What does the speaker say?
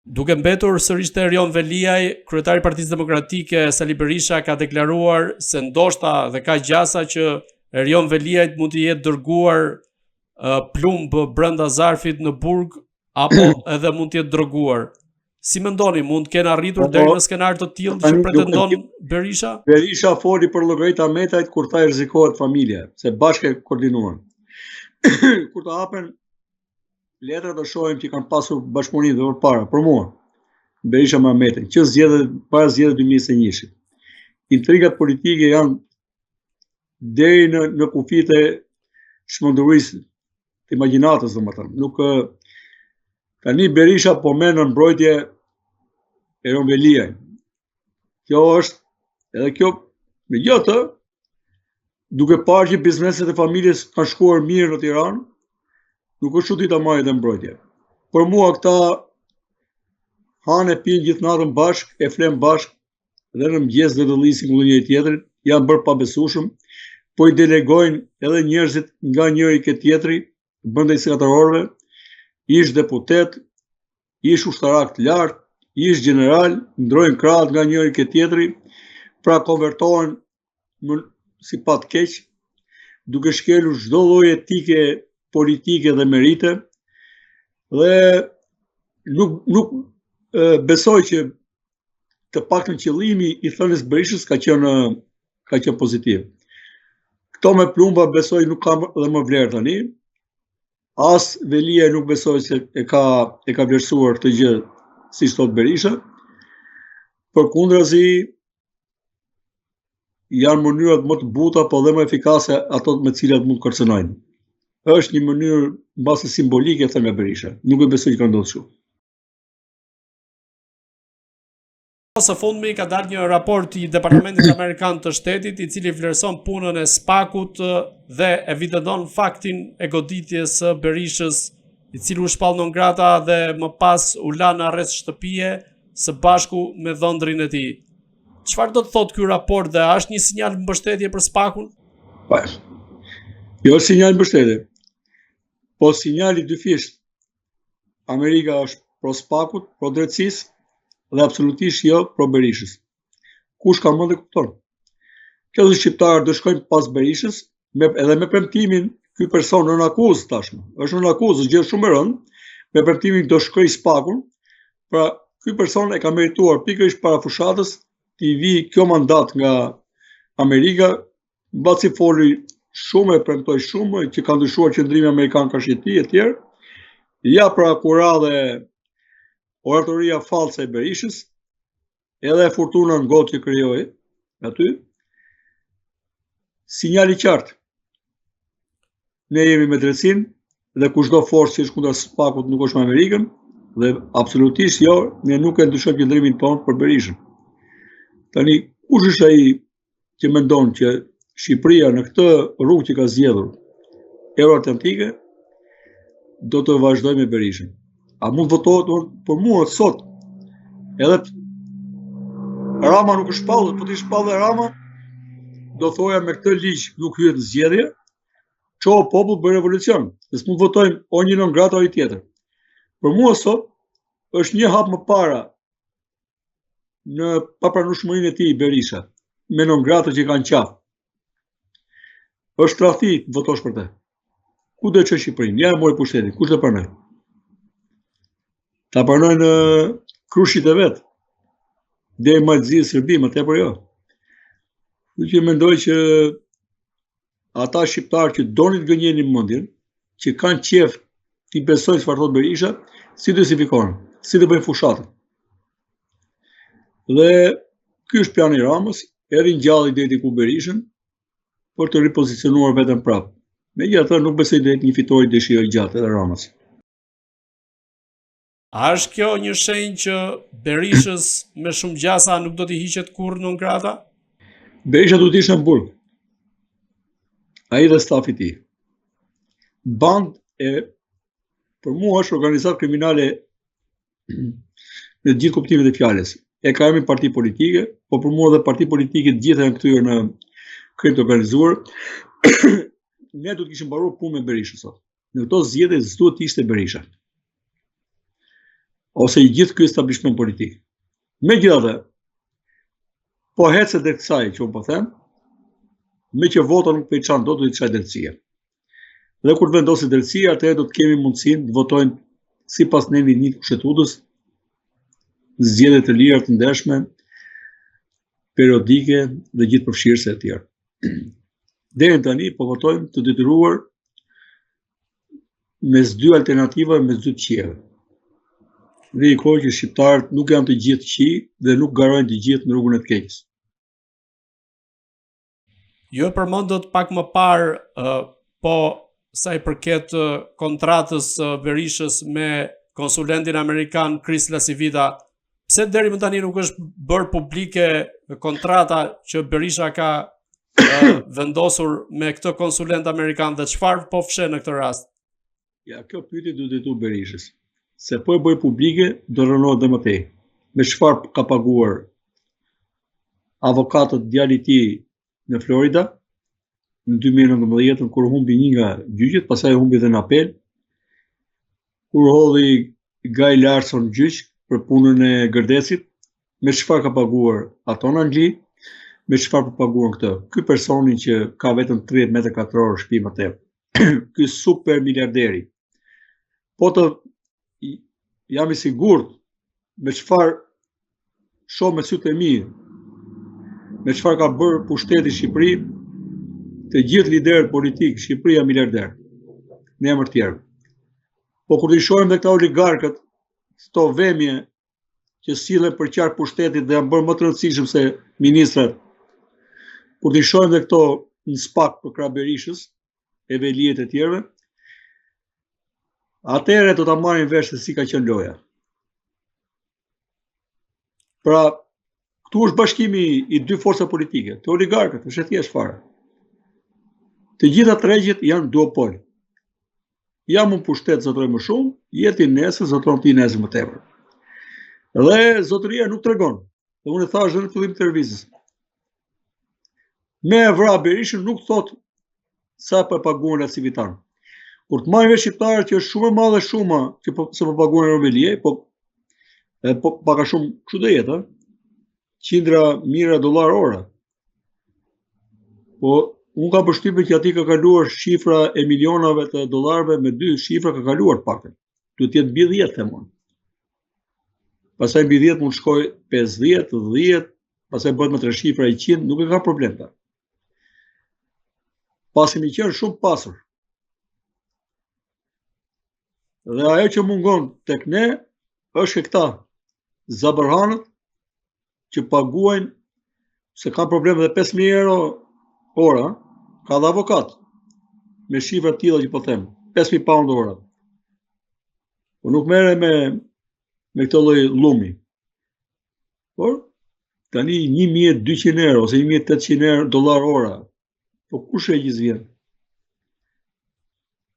Duke mbetur sërish te Erion Veliaj, kryetari i Partisë Demokratike Sali Berisha ka deklaruar se ndoshta dhe ka gjasa që Erion Veliajt mund të jetë dërguar plumb brenda zarfit në burg apo edhe mund të jetë droguar. Si mendoni, mund të kenë arritur deri në skenar të tillë që pretendon Berisha? Berisha foli për llogarit Ahmetajt kur tha rrezikohet familja, se bashkë koordinuan. Kur të hapen letrat do shohim që kanë pasur bashkëpunim dhe përpara, për mua, Berisha me Ahmetin, që zgjedhjet para zgjedhjeve 2021. Intrigat politike janë deri në kufit e çmendurisë, të imagjinatës, domethënë. Nuk tani Berisha po merr në mbrojtje Erion Veliaj. Kjo është edhe kjo megjithatë, duke parë që bizneset e familjes kanë shkuar mirë në Tiranë, nuk është çudi ta marrë të mbrojtje. Për mua këta hanë e pinë gjithë natën bashk, e flen bashk, dhe në mëngjes dhe dëllisin kundër njëri tjetrit, janë bërë pabesueshëm, po i delegojnë edhe njerëzit nga njëri ke tjetri, brenda 24 orëve, ish deputet, ish ushtarak të lartë, ish general, ndrojnë krahët nga njëri ke tjetri, pra konvertohen si pat keq, duke shkelur çdo lloj etike politike dhe merite, dhe nuk besoj që të paktën qëllimi i thënies Berishës ka qenë pozitiv. Këto me plumba besoj nuk ka dhe më vlerë tani. As Velia nuk besoj se e ka vlerësuar këtë gjë siç thot Berisha. Përkundrazi janë mënyrat më të buta, po dhe më efikase ato me të cilat mund të kërcënojnë. Është një mënyrë mbase simbolike thënë nga Berisha. Nuk e besoj që ka ndodhur kështu. Së fundmi ka dalë një raport i Departamentit Amerikan të Shtetit, i cili vlerëson punën e SPAK-ut dhe evidenton faktin e goditjes së Berishës, i cili u shpall non grata dhe më pas u la në arrest shtëpie së bashku me dhëndrin e tij. Çfarë do të thotë ky raport dhe është një sinjal mbështetje për SPAK-un? Jo është sinjal mbështetje, po sinjali dyfisht. Amerika është pro SPAK-ut, pro drejtësisë, dhe absolutisht jo pro Berishës. Kush ka mend e kupton? Kjo dhe shqiptarë do shkojnë pas Berishës, edhe me premtimin, ky person në akuzë tashmë, është në akuzë, është gjë shumë e rëndë, me premtimin do shkoj SPAK-un, pra ky person e ka merituar pikërisht para fushatës t'i vi kjo mandat nga Amerika, mbasi foli shumë e premtoi shumë që ka ndryshuar qendrimi amerikan ka shiti e tjerë. Ja pra kura dhe oratoria false e Berishës, edhe fortuna në gotë që krijoi aty. Sinjali qartë. Ne jemi me drejtsinë dhe kushdo forcë që është kundër SPAK-ut nuk është me Amerikën, dhe absolutisht jo, ne nuk e ndryshojmë qëndrimin tonë për Berishën. Tani, kush është ai që mendon që Shqipëria në këtë rrugë që ka zgjedhur euroatlantike do të vazhdojë me Berishën? A mund votohet për mua sot? Edhe Rama nuk është shpallur, po të shpallë Rama, do thoja me këtë ligj nuk hyet në zgjedhje, çoh popull bën revolucion. Ne s'mund votojmë o një non grata o një tjetër. Për mua sot është një hap më para në papranueshmërinë e tij Berisha, me non grata që kanë qafë. Është tradhti votosh për të. Ku do të çojë Shqipërinë? Ja e mori pushtetin, kush do pranoj? Ta pranojnë krushit e vet. Deri Malzi Serbi, më tepër jo. Që mendoj që ata shqiptarë që donin të gënjenin mendjen, që kanë qejf ti besojnë çfarë thot Berisha, si do sifikohen, si do bëjnë fushatën. Dhe ky është plani i Ramës, edhe ngjalli deri ku Berishën për të ripozicionuar veten prapë. Megjithatë nuk besoj të jetë një fitore dëshirë gjatë edhe Ramës. A është kjo një shenjë që Berishës me shumë gjasa nuk do t'i hiqet kurrë non grata? Berisha do të ishte në burg. Ai dhe stafi i tij. Band për mua është organizatë kriminale në gjithë kuptimet e fjalës. E ka emrin parti politike, po për mua dhe parti politike të gjitha janë kthyer në krim të organizuar. Ne do të kishim mbaruar punë me Berishën sot. Në këto zgjedhje s'duhet të ishte Berisha. ose i gjithë ky establishment politik. Megjithatë, po hecet dhe kësaj që unë po them, me që vota nuk po i çan dot do të çaj drejtësia. Dhe kur të vendoset drejtësia, atëherë do të kemi mundësinë të votojnë sipas nevit një kushtetues, zgjedhje të lira të ndershme, periodike dhe gjithë përfshirëse e tjerë. Deri tani po votojmë të detyruar mes dy alternativave, mes dy qielleve. Dhe i kohë që shqiptarët nuk janë të gjithë qi dhe nuk garojnë të gjithë në rrugën e të keqes. Ju e përmendët pak më parë po sa i përket kontratës Berishës me konsulentin amerikan Chris Lasivita, pse deri më tani nuk është bërë publike kontrata që Berisha ka vendosur me këtë konsulent amerikan dhe çfarë po fshe në këtë rast? Ja, kjo pyetje duhet të jetu Berishës. Se po e bëj publike, do rënohet dhe më tej. Me çfarë ka paguar avokatët djalit i tij në Florida në 2019 kur humbi një nga gjyqet, pastaj humbi edhe në apel, kur hodhi Guy Larson gjyq për punën e Gërdesit, me çfarë ka paguar ato në Angli, me çfarë po paguan këtë. Ky personi që ka vetëm 30 metra katror shtëpi më tepër. Ky super miliarderi. Po të jam i sigurt me çfarë shoh me sytë e mi, me çfarë ka bërë pushteti Shqipëri, të gjithë liderët politik, Shqipëria miliarder, në emër tjerë. Po kur i shohim dhe këta oligarkët, këto vemje që sillen për qark pushtetit dhe janë bërë më të rëndësishëm se ministrat, kur i shohim dhe këto në spak për krah Berishës, e velijet e tjerëve, atëherë do ta marrin vesh se si ka qenë loja. Pra, këtu është bashkimi i dy forca politike, të oligarkët, është e thjeshtë fare. Të gjitha tregjet janë duopol. Jam unë pushtet zotroj më shumë, jeti nesër, zotron ti nesër më tepër. Dhe zotëria nuk tregon. Dhe unë e thash edhe në fillim të lëvizjes. Me e vra Berishën nuk thot sa po paguan Lasivitan. Kur të marrin vesh shqiptarët që është shumë e madhe shuma që se po paguan Romelie, po paka shumë kështu do jetë, qindra mijëra dollar ora. Po unë ka përshtypjen që aty ka kaluar shifra e milionave të dollarëve me dy shifra ka kaluar paktën. Duhet të jetë mbi 10 them unë. Pastaj mbi 10 mund shkoj 50, 10, pastaj bëhet me 3 shifra 100, nuk e ka problem ta. Pasi mi qenë shumë pasur. Dhe ajo që mungon tek ne është këta zabërhanët që paguajnë se ka problem dhe 5.000 euro ora, ka dhe avokat me shifra të tilla që po them, 5.000 pound ora. Po nuk merre me këtë lloj llumi. Por tani 1.200 euro ose 1.800 dollar ora. Po kush e gjizvjen?